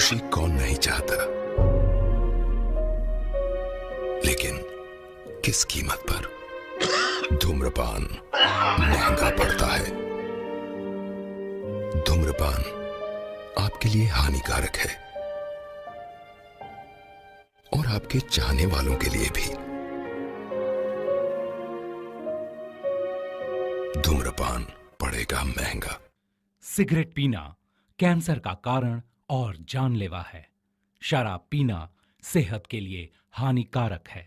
खुशी कौन नहीं चाहता, लेकिन किस कीमत पर धूम्रपान महंगा पड़ता है। धूम्रपान आपके लिए हानिकारक है और आपके चाहने वालों के लिए भी। धूम्रपान पड़ेगा महंगा। सिगरेट पीना कैंसर का कारण और जानलेवा है। शराब पीना सेहत के लिए हानिकारक है।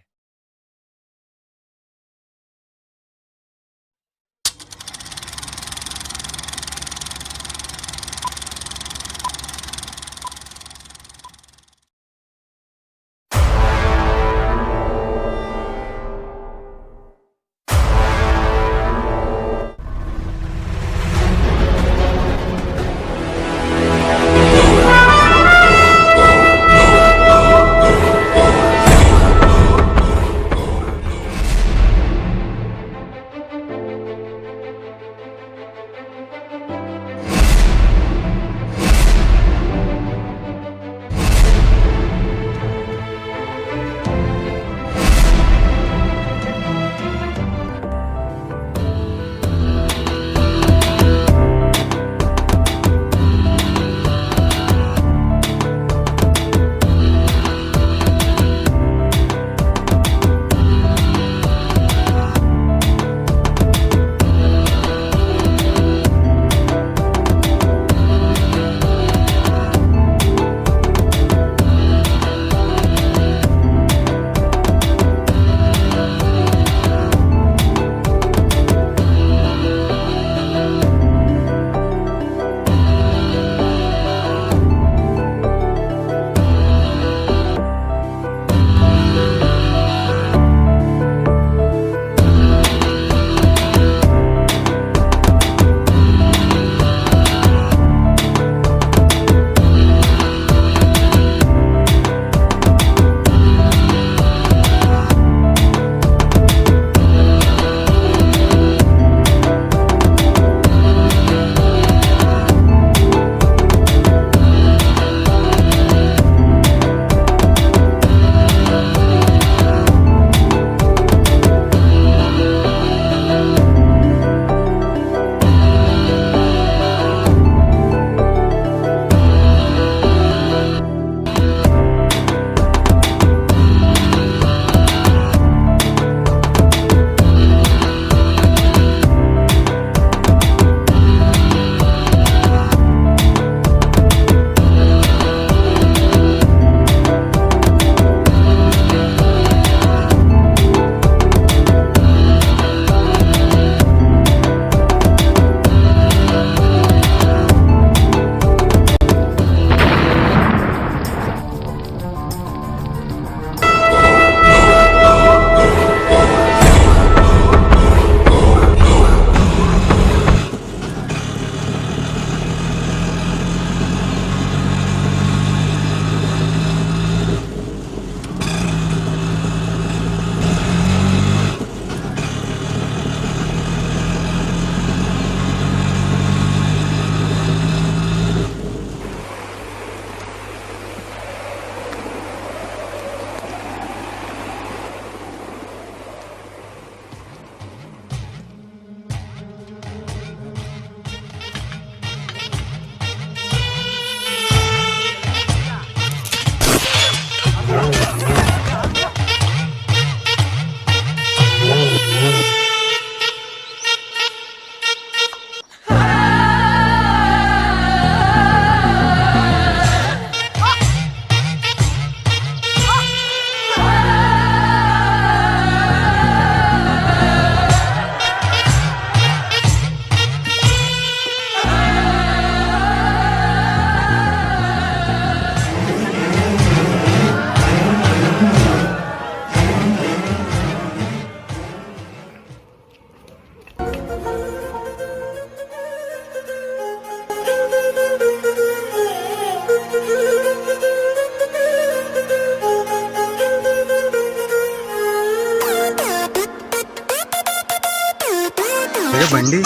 బండి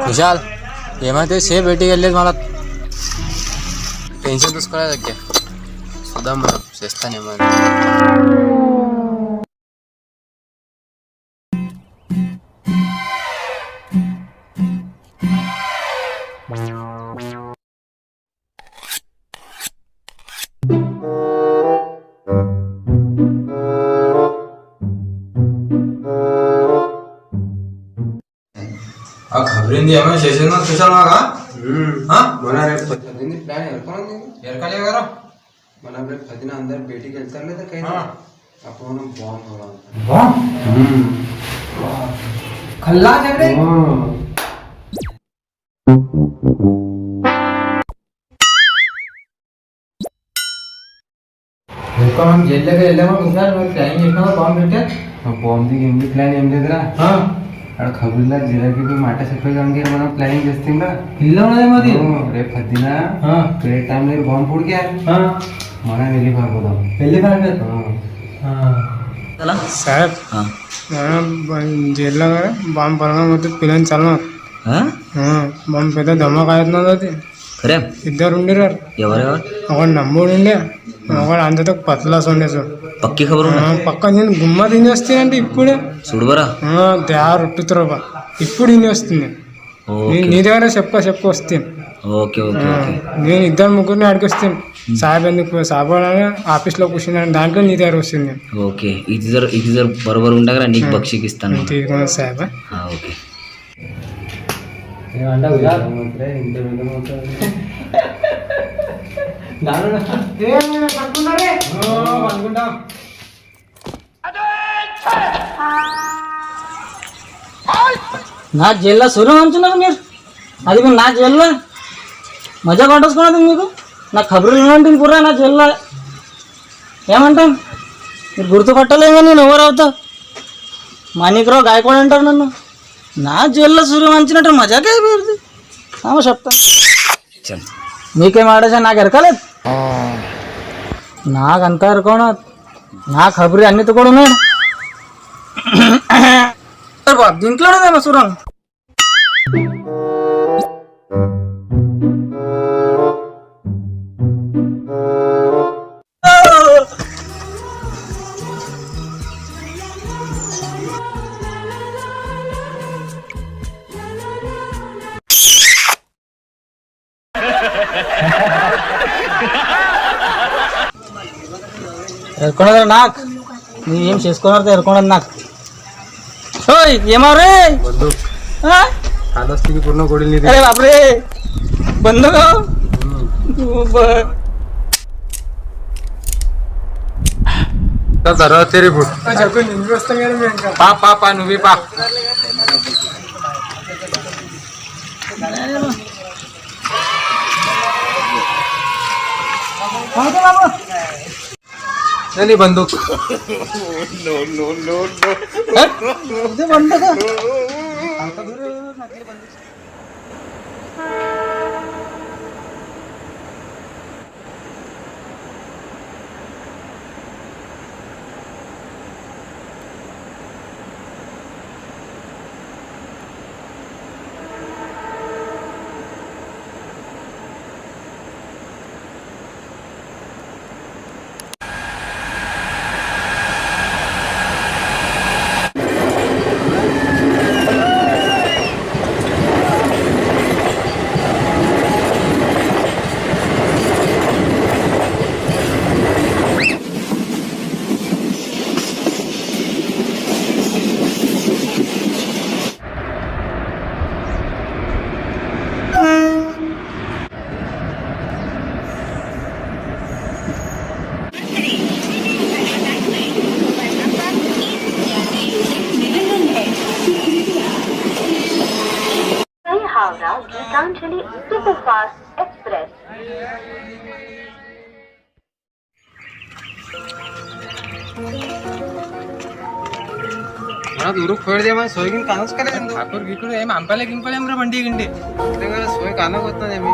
खुशाल ఏమైతే సేపు బయటికి వెళ్ళేది మళ్ళా టెన్షన్ చూసుకోలేదు దగ్గర చూద్దాం మనం చేస్తానేమో खबरेंदी हमें सेशन में खुशाल मागा हां మన రేపు పొద్దున్న ప్లాన్ ఎరకొంది ఎరకాలి కదా మనం రేపు పొద్దున అందరు బయటికి వెళ్తారు లేదా కై అప్పుడు మనం బాంబ్ కొడాలి खल्ला जगरे देखो हम जेल लगे వెళ్ళాము खुशाल मैं प्लान చేసినా బాంబ్ పెట్టా బాంబ్ ది ఏంది ప్లాన్ ఏం లేదురా అక్కడ ఖబర్లా జిరాకి మాట చెప్పేదానికి మనం ప్లానింగ్ చేస్తుందా ఇల్లు ఉన్నది మరి రేపు పొద్దున ప్లేట్ టైం లో బాంబ్ పుడికా మనం వెళ్ళి పారిపోదాం साहब जेल बॉम्ब पडणार होते पिलांनी चालणार बॉम्ब पेदा धमाका येत नव्हता खरे इधर उंडीर ఎవరెవరు ఒకడు నమ్ముడు ఉండే ఒకడు అంతతో పతలా సొండేసు పక్కి ఖబరు పక్క నేను గుమ్మ తిని వస్తే అంటే ఇప్పుడే చూడబరా దా రొట్టుతురబా ఇప్పుడు తిని వస్తుంది నీ దగ్గర చెప్ప వస్తే ఓకే ఓకే ఓకే నేను ఇద్దరు ముగ్గురిని అడిగి వస్తాను సాహెబ్ ఎందుకు సాహెబ్ ఆఫీస్లో కూర్చున్నాను దాంట్లో నీ దగ్గర వస్తుంది ఓకే ఇది జర బరోబర్ ఉండగా నీకు బక్షికి ఇస్తాను సాహెబ్ ఓకే నా జైల్లో సూర్యం అంటున్నారు మీరు అది మీరు నా జైల్లో మజా కొట్టేసుకున్నది మీకు నా ఖబరులు ఏమంటుంది పుర్రా నా జైల్లో ఏమంటాను మీరు గుర్తుపట్టలేగా నేను ఎవరు అవుతా మాణిక్రావు గాయకుడు అంటారు నన్ను నా జైల్లో సూర్యం అంచినట్టు మజాకే అయిపోయింది చెప్తాను మీకేం ఆడేసా నాకు ఎరకలేదు నాకు అంత ఎరకోన నా ఖబరి అన్నిటి కూడా ఉన్నాడు దీంట్లోనే సురం. ఎరుకున్నది నాకు నీవేం చేసుకున్నారు ఎరుకున్నది నాకు. ఓయ్ ఏమో రే बंदूक हा? खात असते की पूर्ण गोडील नाही अरे बापरे बंद का जरा तेरी फुट पा पा पा नुबी पा नहीं बंदूक बंद का हावड़ा गीतांजलि सुपरफास्ट एक्सप्रेस। मला दूर खोड दे मला सोय घेऊन कानच करायचं ठाकूर गिकूर ఏం అంపలే గింపలే हमरा బండి గిండి सोय कानक होत नाही मी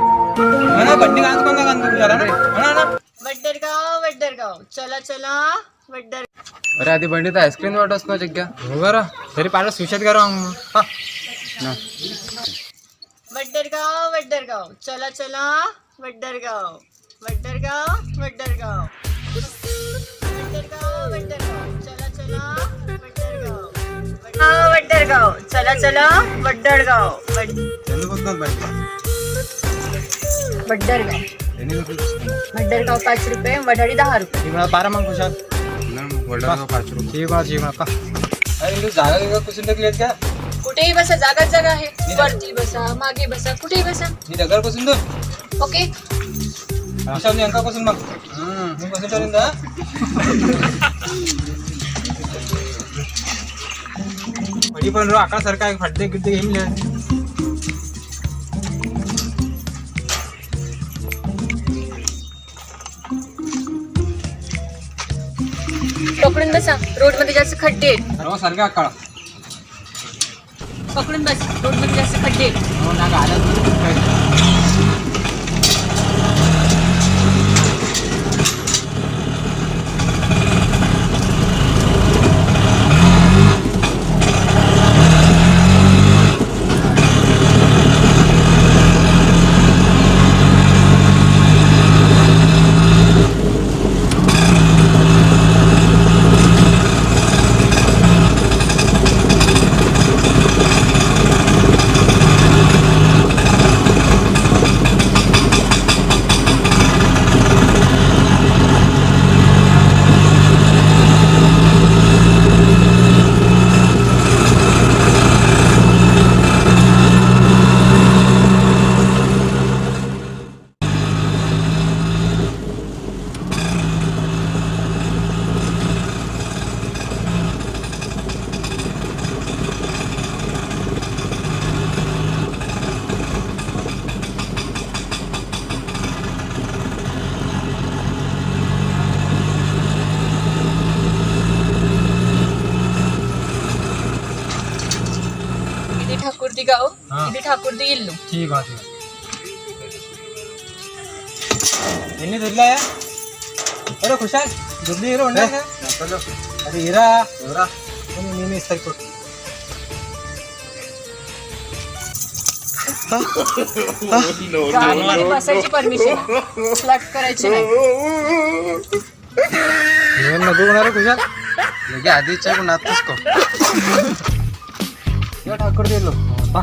मला బండి कानच कोणता कान तू जरा ना वड्डरगाव चला चला वड्डर अरे आधी बंडीत आईस्क्रीम वाटस ना जग्या हो बरं तरी पाहिलं सुशात करा ना वड्डरगाव चला चला वड्डरगाव वड्डरगाव वड्डरगाव चला चला वड्डरगाव चला चला वड्डरगाव त्यांनी होत ना वड्डरगाव त्यांनी वड्डरगाव 5 रुपये वडाळी 10 रुपये मला बारा मग खुशाल वडा 5 रुपये ठीक का अरे तू जागा वेगळा कुसून टाकलीस का कुठेही बसा जागाच जागा आहे वरती बसा मागे बसा कुठेही बसा मी दगर कुसून दो ओके खुशाल अंका कुसून मग मी कुसून ठेवून दा बडी पण रो आका सारखा एक फडदे गिड्डे घेऊन ले पकडून बसा रोड मध्ये जास्त खड्डे आहेत अरे सारखा काळा पकडून बस रोड मध्ये जास्त खड्डे आहेत हो ना गाड्या ठाकुर्दी गाव इथे ठाकुर्दी इल्लू ठीक आहे ఎన్ని దొరికాయా అరే ఖుషాల్ జల్దీ హీరో ఉండే అరే హీరా ఎవరా నేను ఇస్తా ఇప్పుడు गाडीमध्ये बसायची परमिशन फ्लट करायची नाही. नको होणार कुशाल लगे आधीच्या गुणातच को या ठाकर दिलो पा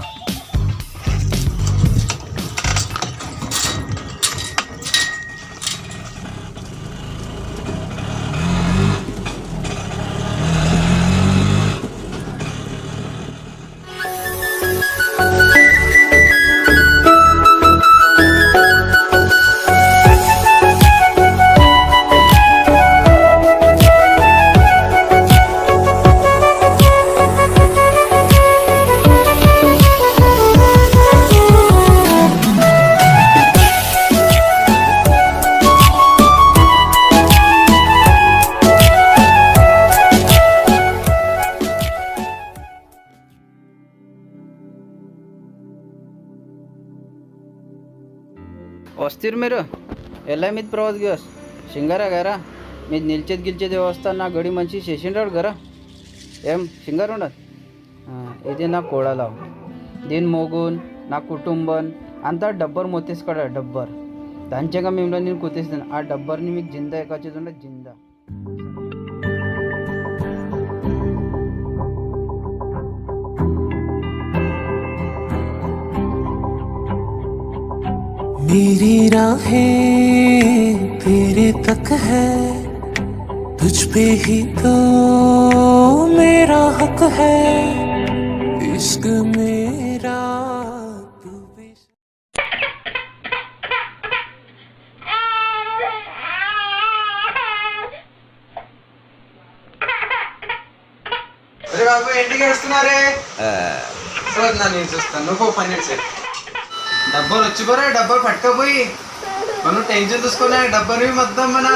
వస్తారు మీరు ఎలా మీది ప్రవాస్ గివస్ సింగారా గారా మీది నిల్చేది గిల్చేది వ్యవస్థ నా గడి మంచి చేసిండాడు గారా ఏం సింగారు ఉండదు ఇది నా కోడలావు దీని మోగున్ నా కుటుంబం అంతా డబ్బర్ మొత్తేసుకోడా డబ్బర్ దంచగా మేము నేను కుతేస్తాను ఆ డబ్బర్ని మీకు జిందా ఎక్కొచ్చేది ఉండదు జిందా मेरी राहें तेरे तक है तुझ पे ही तो मेरा हक है इश्क मेरा तू भी అరే బాబు ఇంటికి వస్తున్నారే సార్ నేను చూస్తాను నువ్వు పని చేయి డబ్బులు వచ్చిపోరా డబ్బులు పట్టుకపోయి మనం టెన్షన్ చూసుకున్నా డబ్బులు మొత్తం మన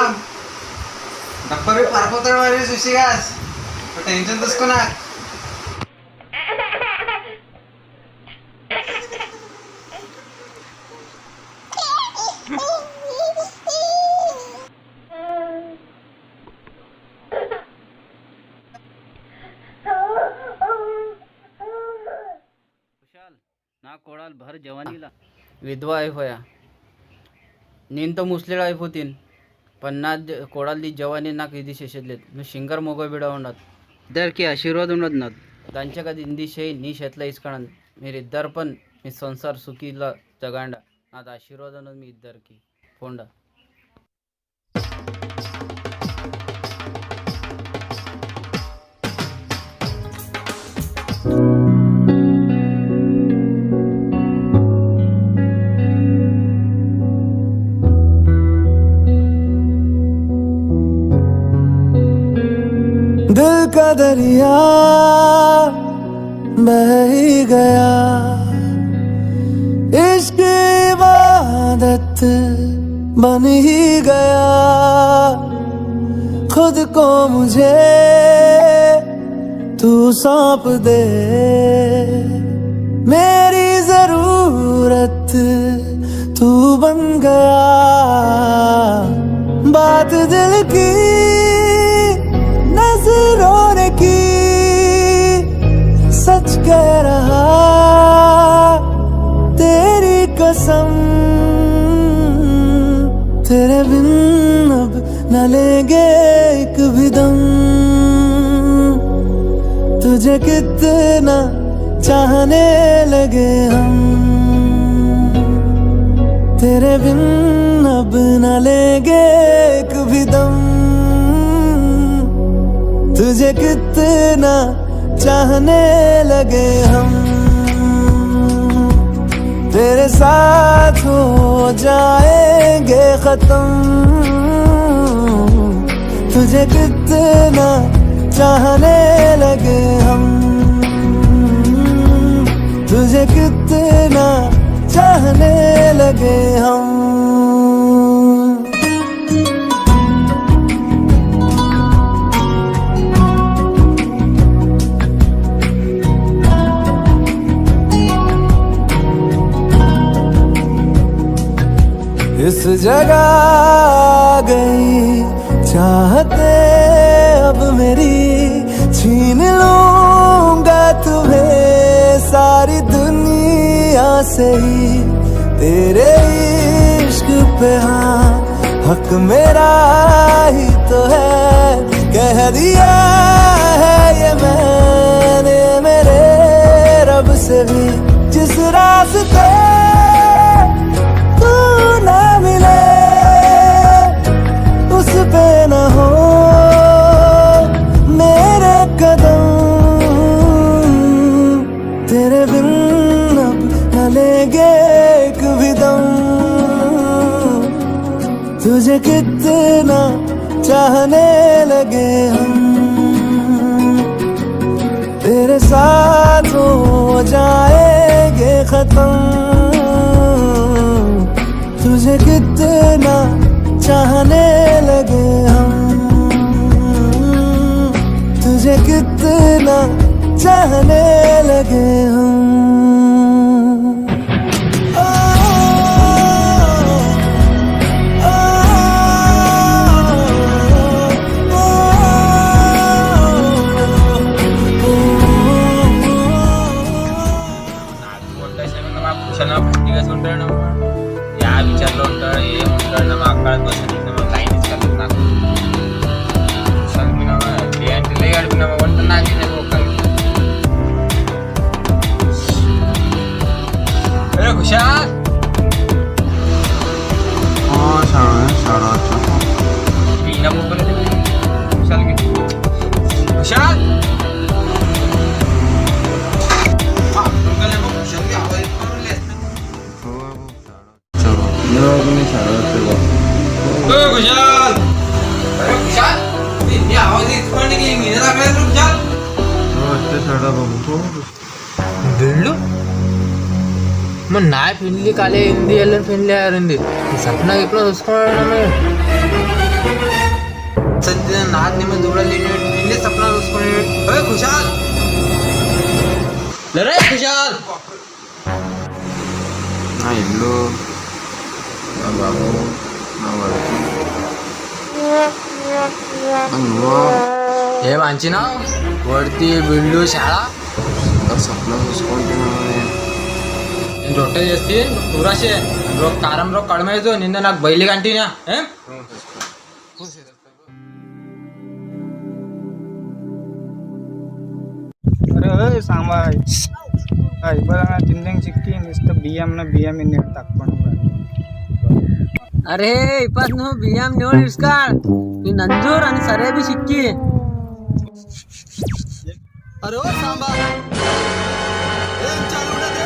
డబ్బులు పరపోతాడు మరి చూసిగా టెన్షన్ తీసుకున్నా నా కోడలు భर जवानीला विधवा అయిపోయా నేను ముస్లిం అయిపోతీన్ पण నా కోడలి జవానీ నాకు ఇది చేసేది నువ్వు సింగర్ మొగ బిడ ఉండదు ఇద్దరికి ఆశీర్వాదం ఉండదు నాకు దాంच्या कधी इंदी शे नी शेतला इसकणन మీరిద్దరు पण మీ సంసార సుఖీలా జగాండ నాది ఆశీర్వాదం ఉన్నది మీ ఇద్దరికి పోండా दिल का दरिया बह ही गया इश्क इबादत बन ही गया खुद को मुझे तू सौंप दे मेरी जरूरत तू बन गया बात दिल की नजरों ने की सच कह रहा तेरी कसम तेरे बिन अब न लेंगे एक भी दम तुझे कितना चाहने लगे हम तेरे बिन अब न लेंगे एक भी दम तुझे कितना चाहने लगे हम तेरे साथ हो जाएंगे खत्म तुझे कितना चाहने लगे हम तुझे कितना चाहने लगे हम इस जगह गई चाहते अब मेरी छीन लूंगा तुम्हें सारी दुनिया से ही तेरे इश्क पे हाँ हक मेरा ही तो है, कह दिया है ये मैंने मेरे रब से भी। जिस रास्ते तू ना मिले उस पे न हो मेरे कदम, तेरे बिन अब न लेंगे एक भी दम। तुझे कितना चाहने लगे हम, तेरे साथ हो जाएंगे खत्म। तुझे कितना चाहने लगे हम, तुझे कितना चाहने लगे हम। యా విచారంలో ఉంటాడు ఏముంటాడు నా అక్కడ బస్సు లైన్ తీసుకెళ్తాను నాకు అంటే గడిపినామా వంట నాకు ఒక్క खुशाल पीना मोबाइल खुशाल के खुशाल खुशाल खुशाल आवाज వెళ్ళు మరి నా పెళ్ళి కాలే ఏంది వెళ్ళని పెళ్ళి ఆరింది సప్న ఎప్పుడు చూసుకోవడమే सध्या नाद निम जोडले इल्ले सपना उसकोने ओए खुशाल ले रे खुशाल ना इल्लो ना बाबू ना वाले अन्नो हे मानची ना वरती बिल्डू शाळा सपना उसकोने ರೊಟ್ಟೆ ಜಾಸ್ತಿ ಊರಾಶೆ ರೊಕ್ಕ ಕಾರಂ ರೊಕ್ಕ ಕಡಿಮೆ ಆಯ್ತು ನಿಂದ ನಾಲ್ಕು ಬೈಲಿ ಗಂಟಿನ अरे सांबा बघा तिंदंग चिक्की नुसतं बियाम ना बियाम नीट टाकपण अरे इपास नु बियाम निवड इस्काळ ही नंजूर आणि सरे बी शिक्की। अरे ओ सांबा एक चालू ना दे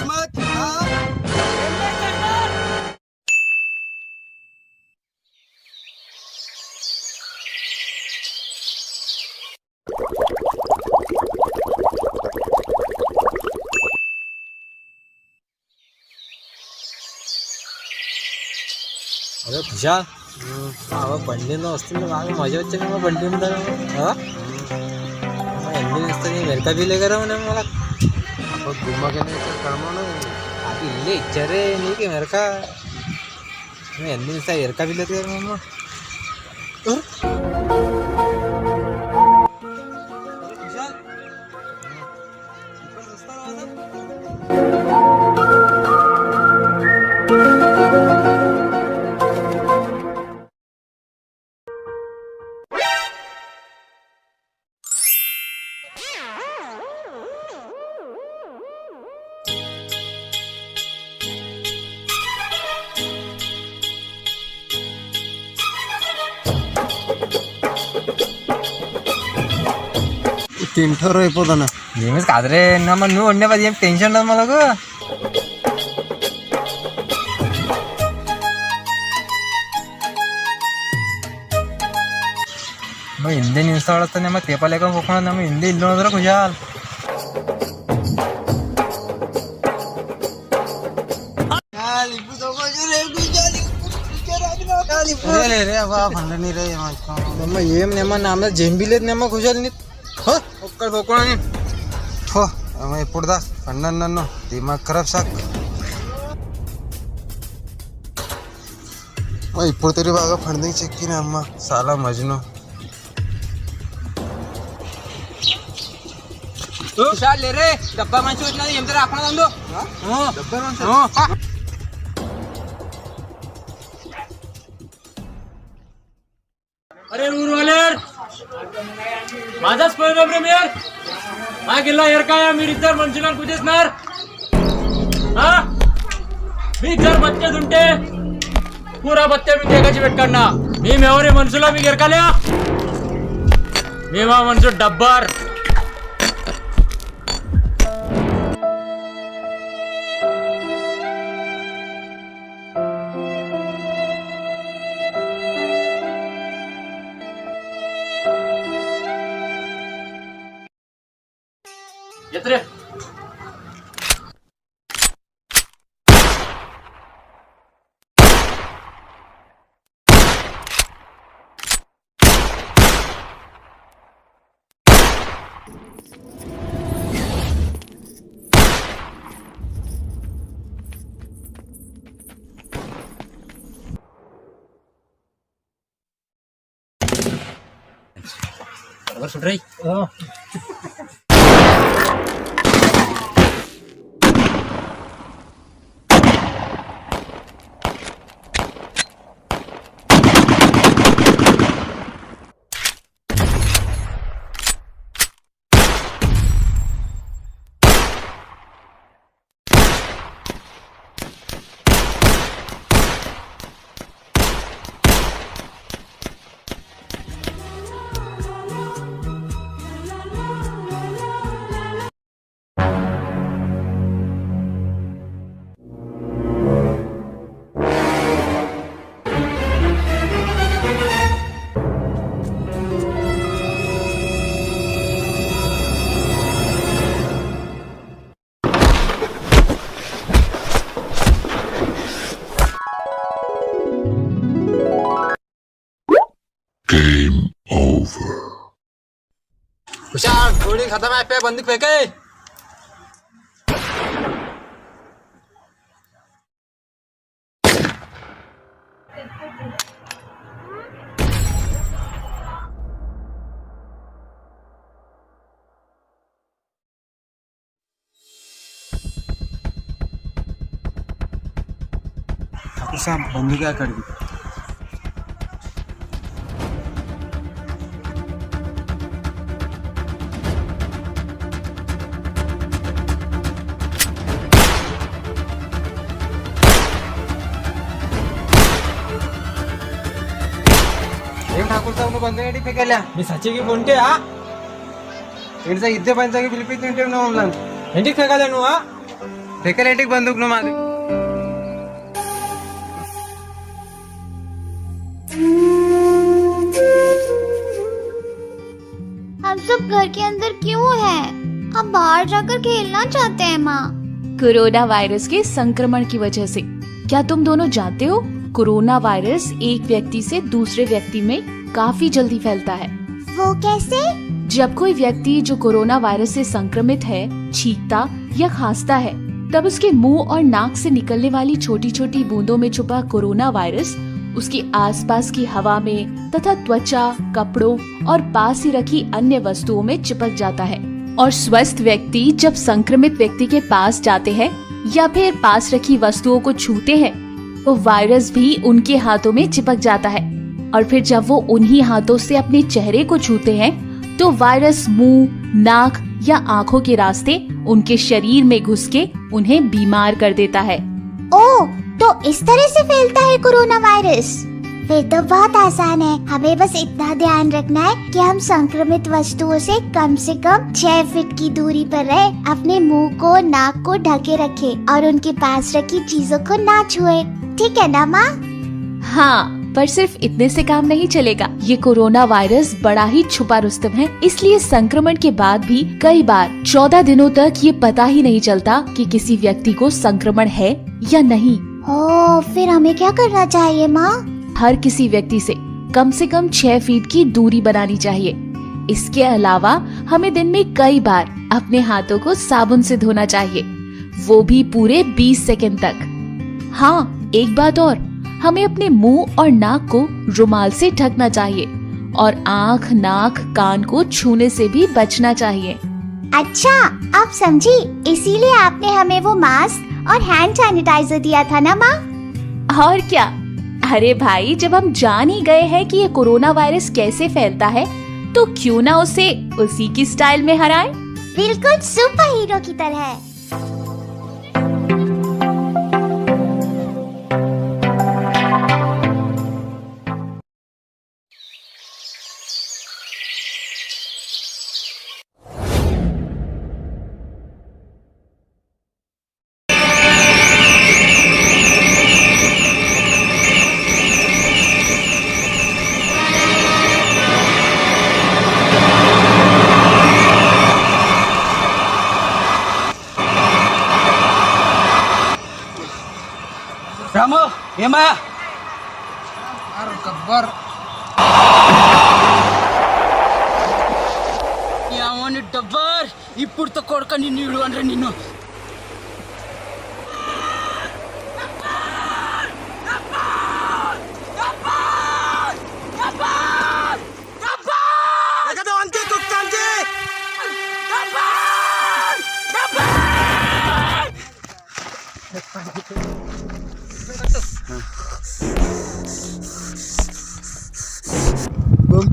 मत हाँ अरे खुशाल బండిలో వస్తుంది బాగా మజా వచ్చింది మా బండి మీద ఎన్ని ఇస్తుంది వెనక వీలేగారా मला घुमा के అది ఇల్లే ఇచ్చారే నీకు వెనక ఎన్ని ఇస్తా ఎరక వీలేదు కదా మమ్మ తింటారు అయిపోతానా ఏమి కాదురే నమ్మ నువ్వు వండే పది ఏం టెన్షన్ ఉండదు మనకు నువ్వు ಹಿಂದೆ ನಿಲ್ಸ್ತಾ ನಮ್ಮ ತೇಪಲೇಕ ಹೋಗೋಣ ನಮ್ಮ ಹಿಂದೆ ಇಲ್ಲಿ ನೋಡಿದ್ರೆ ಖುಷಾಲ್ ನಮ್ಮ ఏం నెమ్మ నామ జంబి లేదు నెమ్మ ఖుషాల్ నీ ఒక్కడ పోకోణ ఇప్పుడు దా పండన్ నన్ను దిమాగ్ ఖరాబ్ సాక్ ఇప్పుడు తరి బాగా ఫండింగ్ చెక్కిన అమ్మ సాలా మజ్ను हुशार ले रे डब्बा మంచి వచ్చినది ఎంత రాకుండా ఉందో डब्बर माणसं. अरे उरवालेर माझाच परिणाम रे मेर हा गेला यार काय मी इतर मनशिलान कुठेसणार हा मी जर बच्चे सुनते पूरा बच्चे मी देगाची वेट करना मी मेवरे मनसुला मी गेर काल्या मी मा मनसू डब्बर येत्रे बरोबर सुट रही Game over. हुशार गोली खत्म है पे बंदूक फेंके ठाकूर साहब बंदूक क्या कर दी. ठाकूर साहब बंदूक फेकायला मी सचिकी कोणते हा इकडचा इथे पंचांगी पिलिपीत ठेव ना म्हणला ಎಂಟಿಗೆ फेकाले नु हा फेकल बंदूक नो मारे. हम सब घर के अंदर क्यों हैं? हम बाहर जाकर खेलना चाहते हैं माँ. कोरोना वायरस के संक्रमण की वजह से क्या तुम दोनों जानते हो कोरोना वायरस एक व्यक्ति से दूसरे व्यक्ति में काफी जल्दी फैलता है. वो कैसे? जब कोई व्यक्ति जो कोरोना वायरस से संक्रमित है छींकता या खांसता है तब उसके मुंह और नाक से निकलने वाली छोटी छोटी बूंदों में छुपा कोरोना वायरस उसके आसपास की हवा में तथा त्वचा, कपड़ों और पास ही रखी अन्य वस्तुओं में चिपक जाता है. और स्वस्थ व्यक्ति जब संक्रमित व्यक्ति के पास जाते हैं या फिर पास रखी वस्तुओं को छूते हैं तो वायरस भी उनके हाथों में चिपक जाता है. और फिर जब वो उन्हीं हाथों से अपने चेहरे को छूते हैं तो वायरस मुंह, नाक या आँखों के रास्ते उनके शरीर में घुस के उन्हें बीमार कर देता है. ओह, तो इस तरह से फैलता है कोरोना वायरस. फिर तो बहुत आसान है. हमें बस इतना ध्यान रखना है कि हम संक्रमित वस्तुओं से कम 6 फीट की दूरी पर रहे, अपने मुंह को, नाक को ढके रखे और उनके पास रखी चीजों को ना छुए. ठीक है ना माँ? हाँ, पर सिर्फ इतने से काम नहीं चलेगा. ये कोरोना वायरस बड़ा ही छुपा रुस्तम है, इसलिए संक्रमण के बाद भी कई बार 14 दिनों तक ये पता ही नहीं चलता कि किसी व्यक्ति को संक्रमण है या नहीं. ओह, फिर हमें क्या करना चाहिए माँ? हर किसी व्यक्ति से कम 6 फीट की दूरी बनानी चाहिए. इसके अलावा हमें दिन में कई बार अपने हाथों को साबुन से धोना चाहिए, वो भी पूरे 20 सेकंड तक. हाँ, एक बात और, हमें अपने मुंह और नाक को रुमाल से ढकना चाहिए और आँख, नाक, कान को छूने से भी बचना चाहिए. अच्छा, आप समझी, इसीलिए आपने हमें वो मास्क और हैंड सैनिटाइजर दिया था ना माँ? और क्या। अरे भाई, जब हम जान ही गए हैं कि ये कोरोना वायरस कैसे फैलता है, तो क्यों ना उसे उसी की स्टाइल में हराएं? बिल्कुल सुपर हीरो की तरह। రాము ఏమయ్యా గబ్బర్ ఏమని డబ్బర్ ఇప్పుడు కొడుక నిన్ను ఇడు అంటే నిన్ను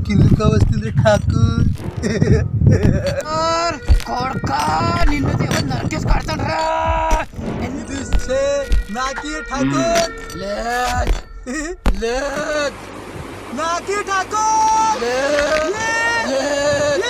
కిందకి వస్తుంది ఠాకూర్ కొడుక నిన్ను దేవుడు నరికేసి కడతాడు రా నాకి ఠాకూర్ లేద్ లేద్ నాకి ఠాకూర్ లేద్ లేద్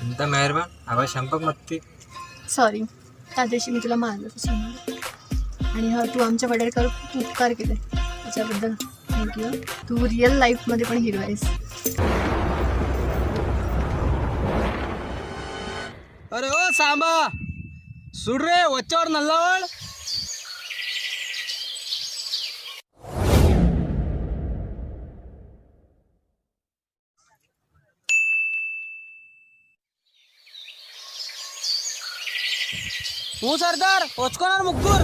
इंत मेहरबान आवाज शंपक मत्ती सॉरी, त्या दिवशी मी तुला मारलं तसं आणि हा तू आमच्या वडिलांवर खूप उपकार केले, त्याच्याबद्दल थँक्यू. तू रिअल लाईफमध्ये पण हिरो आहेस. अरे ओ सांबा सुड रे वच्चावर नल्लावळ सरदार वचकोणार मुग्गूर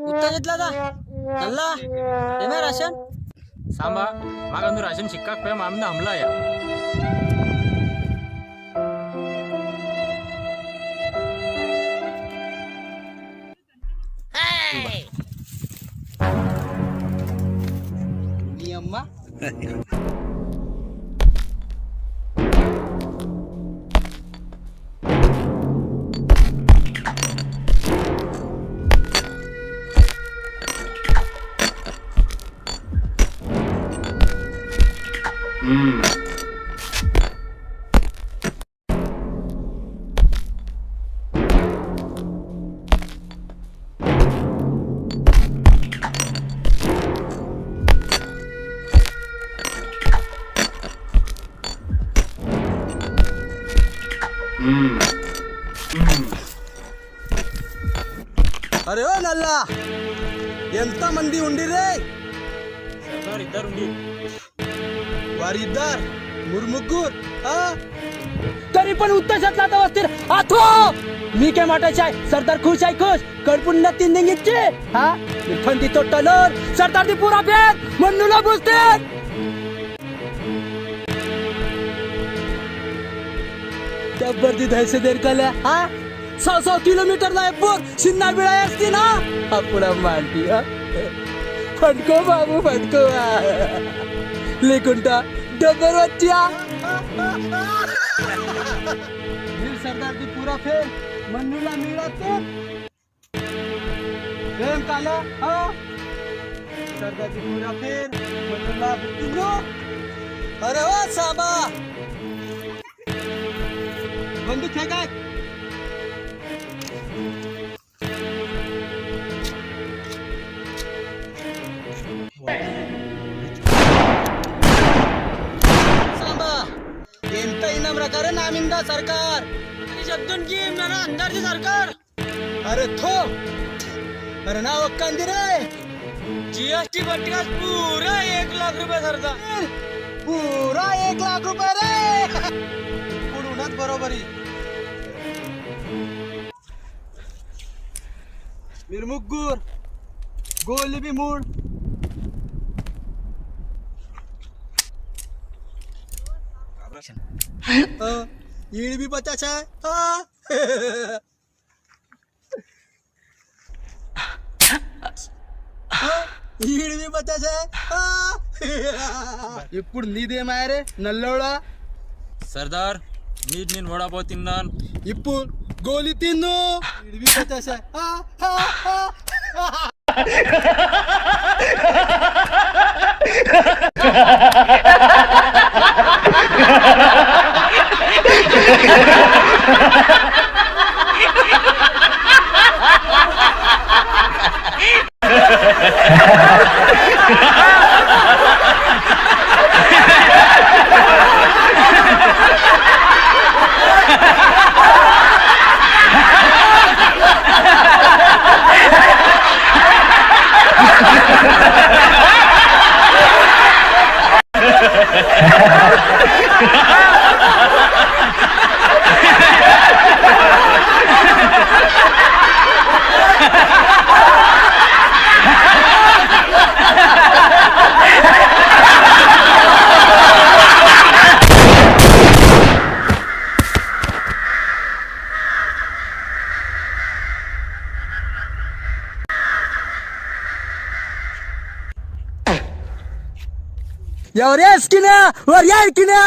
उत्ता नल्ला ಏನೇ ರಾಶನ್ सांबा मागंದು राशन ಸಿಕ್ಕಾಕ್ಪೇ ಮಾಮ್ನ हमला या నీ అమ్మ అరే ఓ నల్లా ఎంత మంది ఉండిరే सरदार इधर उंडी वारीदार मुरमुगूर तरी पण उत्तरात जाता असतील आथो मी काय माटायचे आहे सरदार खुश आहे खुश कडपुन्ना तीन दिंगीचे हा थंडी तो टलर सरदार दी पुरा भेद मन्नूला बोलते जबरदी धैसे देर कल्या हा 100 किलोमीटर ला पोर सिन्ना बिळा असती ना आपण मांडी हा పట్టుకో బాబు పట్టుకో లేకుంటా डबर बच्चा वीर सरदार जी पूरा फेल मन्नूला मिला तो प्रेम काला हाँ सरदार जी पूरा फेल मन्नूला बिल्लो अरे ओ साबा बंदूक फेंका ఎంత అయిన ప్రకారం నామిందా సర్కార్ शब्दों की मेरा अंदर जी सरकार अरे थो अरे ना वक्कांदी रे जीएसटी बट्टिका पूरा 1 लाख रुपये सरदार पूरा 1 लाख रुपये रे पुढूनच बरोबरी मिरमुगूर गोली भी मूड ईड़ भी 50 है ईड़ भी 50 है ఇప్పుడు నీదేమాయరే నల్లోడా సర్దార్ నేను వడాపావ్ తిన్నాను ఇప్పుడు గోలి తిన్ను ఈడ్ भी 50 है ఎవరే ఎస్కినా వరియా ఎస్కినా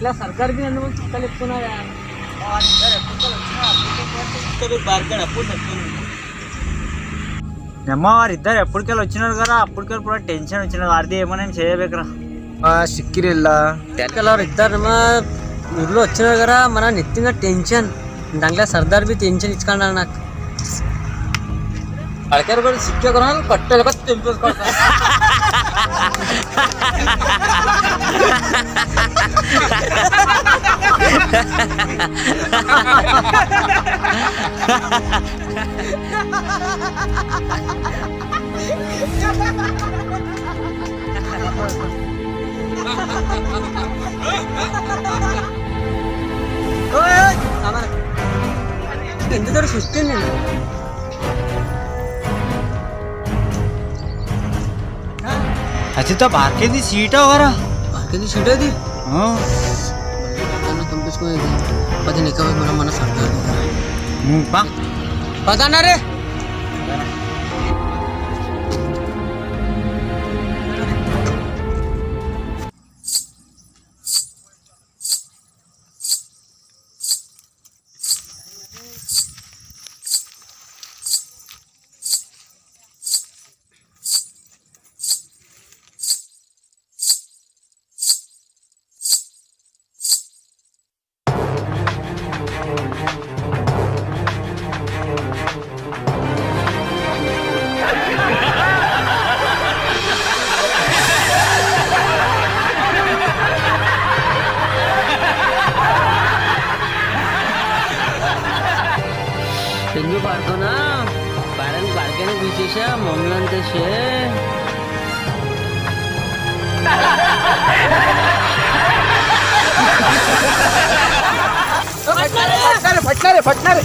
नाकला सरकार भी नंबर चिक्का लेपुना यार और इधर अपुल तो बारकड़ अपुल నెమ్మవారు ఇద్దరు ఎప్పటికెళ్ళి వచ్చినారు కదా అప్పటికెళ్ళి కూడా టెన్షన్ వచ్చినది వారిది ఏమైనా చేయబేకరా సిక్కిరిల్ల ಕೆಲವ್ರು ಇದ್ದಾರೆ ನಮ್ಮ ಊರ್లో వచ్చినారు కదా మన నెత్తిగా టెన్షన్ దాంట్లో సర్దార్ బి టెన్షన్ ఇచ్చుకున్నాడు నాకు అడగారు కూడా సిక్కే కొనాలి కట్టెలు కొత్త తెంపేసుకుంటా ఎంత సృష్టి నేను अच्छा तो बारके दी सीट है और बारके दी सीट है दी हां तने कंपिसकोयेगी पता नहीं कब मला मन सरकार पा पता ना रे పెన్ను పాడుకోనా పాడని పిలిచేసా మమ్మల్ని అంతే పట్నారే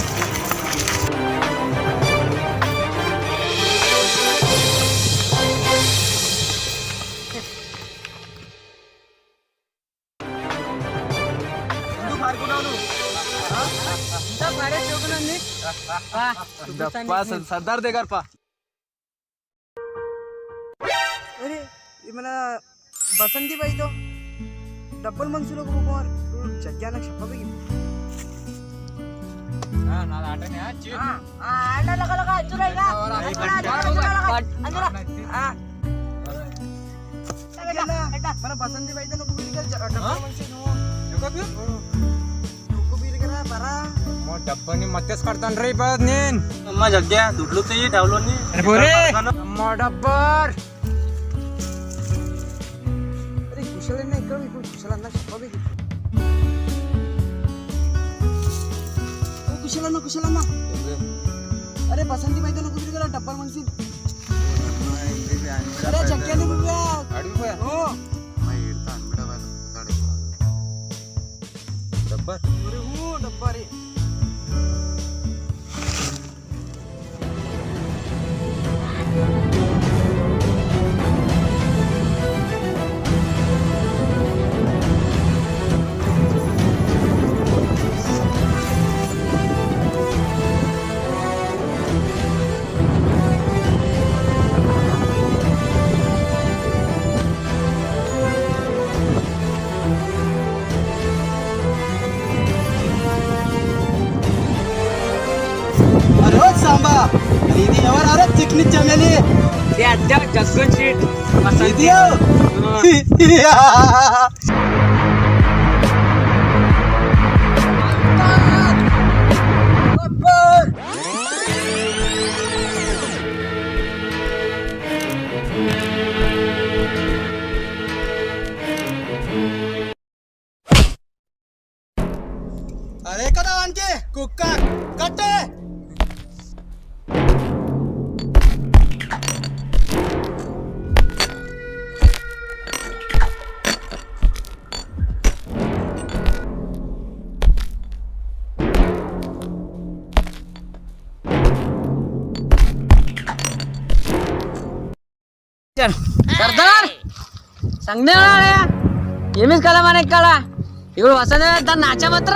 सरदार देगार पा अरे ये मला बसंती बाई तो डबल मनसुलो को बोर जग्या ना छप्पा भी हां ना आटने आ ची हां आटा लगा चुराएगा अंदर हां mana बसंती बाई तो नको बिल कर डबल मनसुलो नको बिल नको बिल करा बारा मग डब्बानी मध्येच काढताना रे बघ नेन अम्मा जग्या दुडलो ते ठेवलो नी अरे बोरे अम्मा डब्बर अरे कुशल नाही इकडे इकडे कुशलांना छप्पा बी कुशलांना अरे बसंती बाई तो नको बिल करा डब्बल मनसी अरे जग्याने बुया गाडी बुया हो डब्बर अरे हो डब्बा रे सांबा दीदी और अरे चिकनी चमेली ते अद्या जग्गन शीट दीदी अरे कदा आणके कुक्का कट्टे सरदार सांगणे ఏమేస్ కళ మన ఎక్కడ ఇప్పుడు వసంత దాన్ని నాచా మాత్ర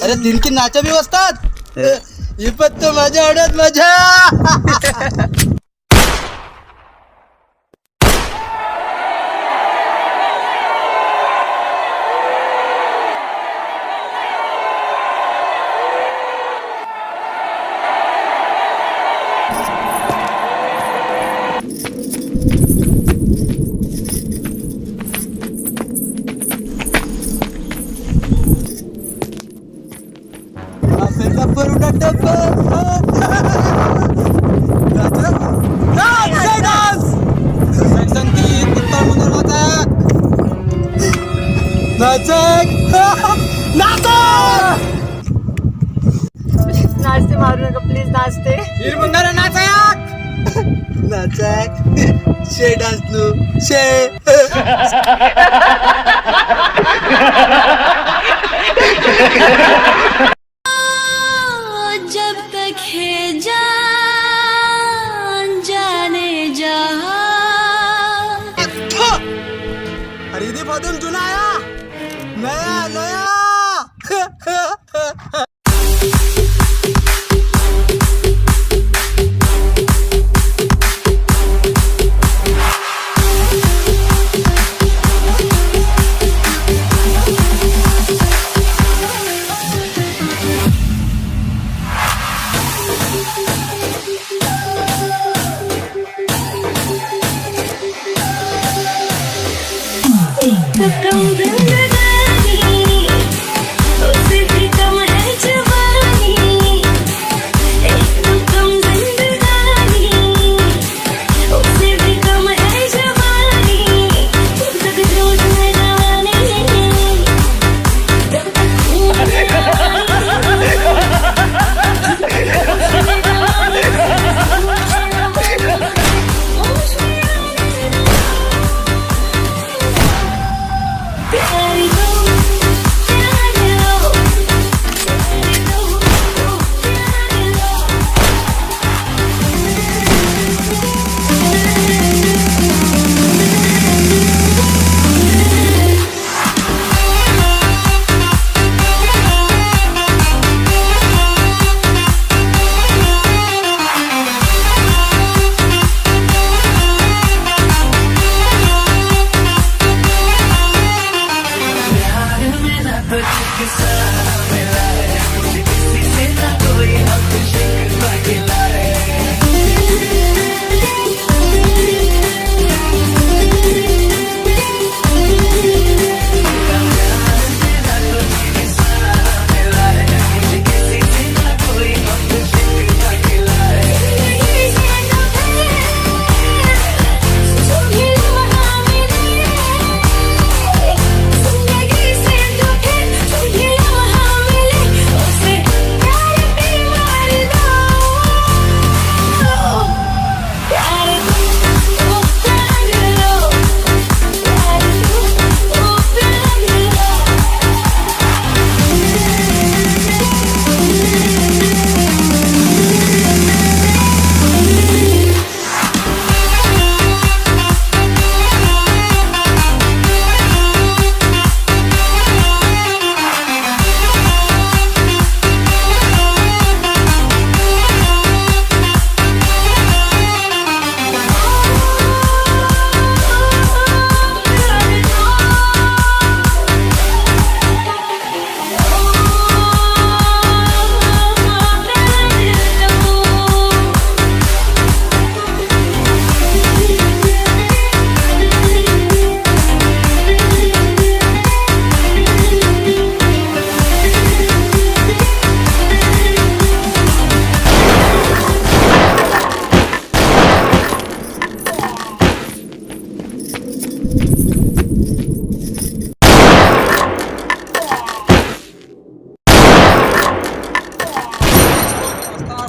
अरे दिनकी नाचा बी वसतात इपत मजा आवडत मजा डब्बर उठा नाचते मारू नका प्लीज नाचते शे डान्स तू शे जब तक है जान जाने जहां। हरिदीप अदम जुनाया नया नया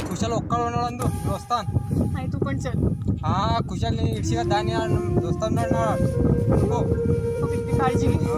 खुशाल ಒಕ್ಕಳ ಒಂದು ದೋಸ್ತಾನ್ ಆಯ್ತು ಕೊಂಚಲ್ ಹಾ खुशाल इडशिगा दानी दोस्तान नको काळजी घे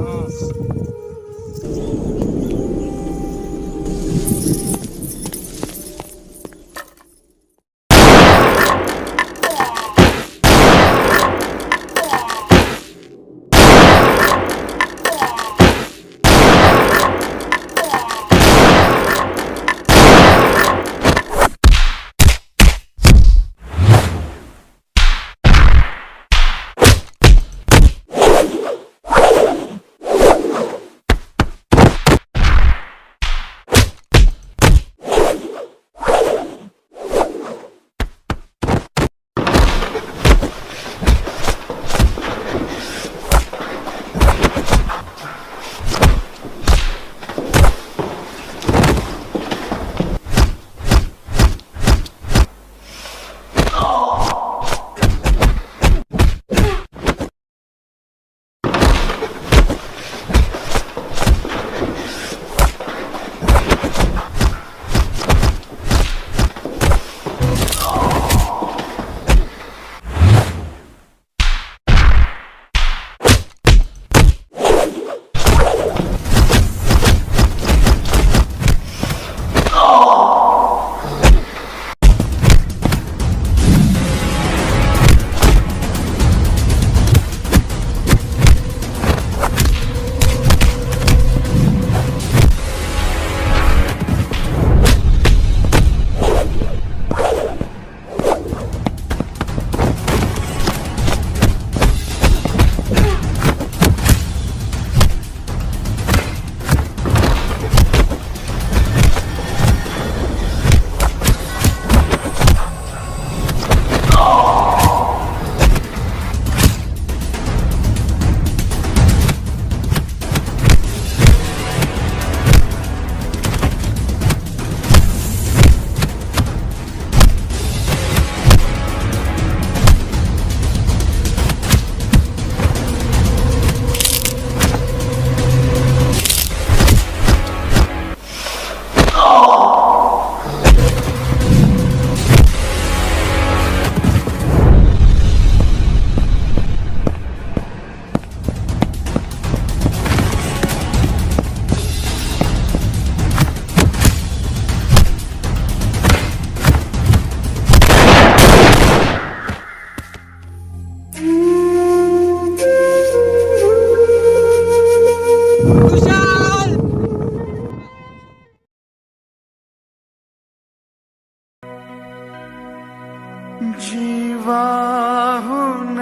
जीवाहून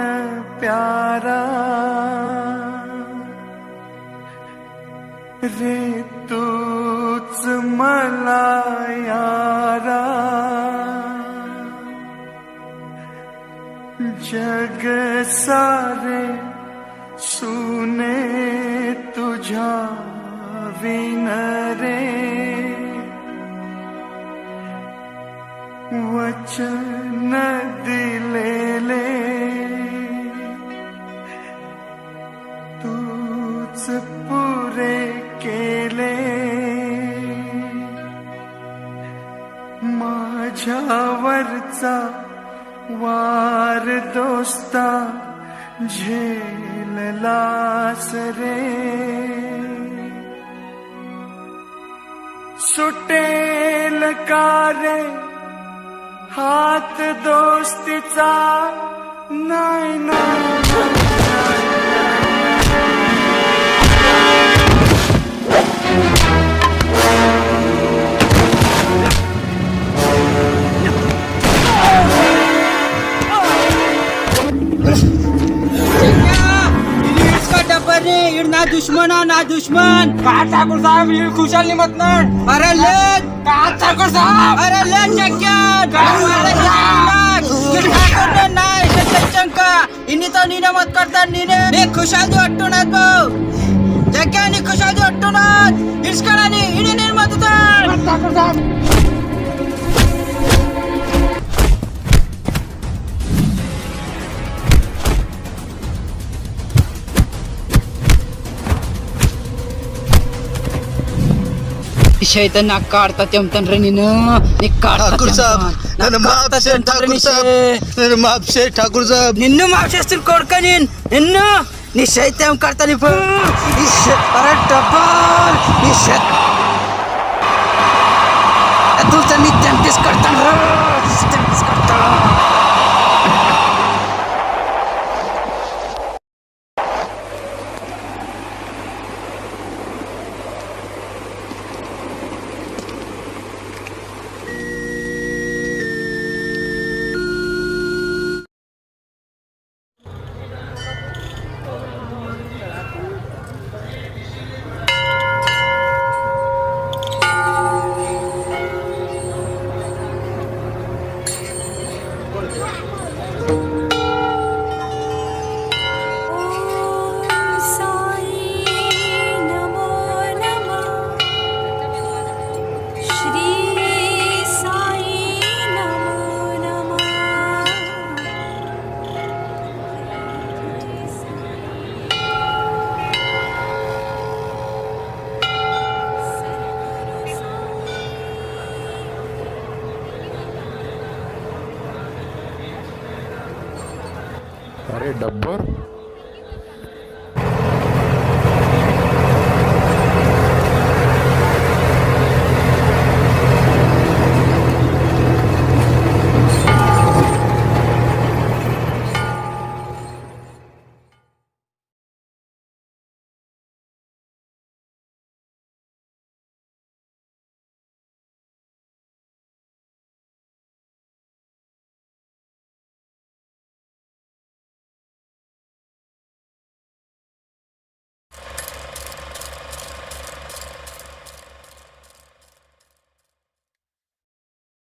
प्यारा रे तूच मला यारा जग सारे सुने तुझ्या विन रे वचन दिलेले तूच पुरे केले माझ्यावरचा वार दोस्ता झेललास रे सुटेल का रे हात दोस्तीचा नाही ना दुश्मन ना दुश्मन का ठाकुर साहब ये खुशाल निमत अरे ले का ठाकुर साहब अरे ले चक्या ठाकुर नाही चंका इनी तो नीने मत करता नीने खुशाल दी अट्टुनाथ भाऊ जग्यानी खुशाल दी अट्टुनाथ इस्करानी इनी निर्मत ठाकुर साहब ಶೈತನ್ ಕಾಡ್ತಾ ತೆಮ್ತನ್ರಿ ನೀನು ಠಾಕೂರ್ ಸಾಬ್ ನನ್ನ ಮಾಪ್ಸೆ ಠಾಕೂರ್ ಸಾಬ್ ನನ್ನ ಮಾಪ್ಸೆ ಠಾಕೂರ್ ಸಾಬ್ ನಿನ್ನು ಮಾಪ್ಸೆ ಕೊಡ್ಕ ನಿನ್ನು ನೀ ಶೈತಾನ್ ಕಾಡ್ತಾನಿ ಅರೆ ಡಬ್ಬಲ್ तू त्यांनी टेम्पिस करताना टेम्पिस करता अरे डब्बर